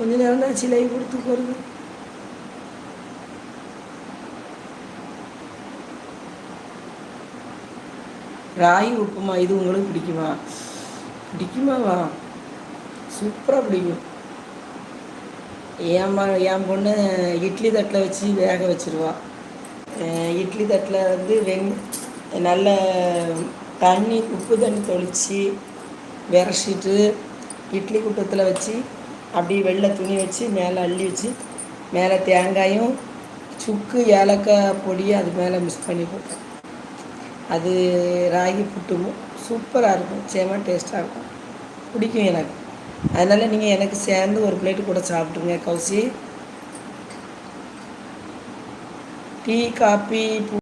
கொஞ்ச நேரம் தான் சிலை கொடுத்து போகிறது. ராகி உப்புமா இது உங்களுக்கு பிடிக்குமா? பிடிக்குமாவா? சூப்பராக பிடிக்கும். என் பொண்ணு இட்லி தட்டில் வச்சு வேக வச்சுருவா. இட்லி தட்டில் வந்து நல்ல தண்ணி உப்பு தண்ணி தொளித்து விரசிட்டு இட்லி குட்டத்தில் வச்சு அப்படியே வெள்ளை துணி வச்சு மேலே அள்ளி வச்சு மேலே தேங்காயும் சுக்கு ஏலக்காய் பொடியை அது மேலே மிக்ஸ் பண்ணி போட்டேன். அது ராகி புட்டுவும் சூப்பராக இருக்கும், சேமா டேஸ்ட்டாக இருக்கும், பிடிக்கும் எனக்கு. அதனால் நீங்கள் எனக்கு சேர்ந்து ஒரு பிளேட்டு கூட சாப்பிட்ருங்க கௌசி. Tea copy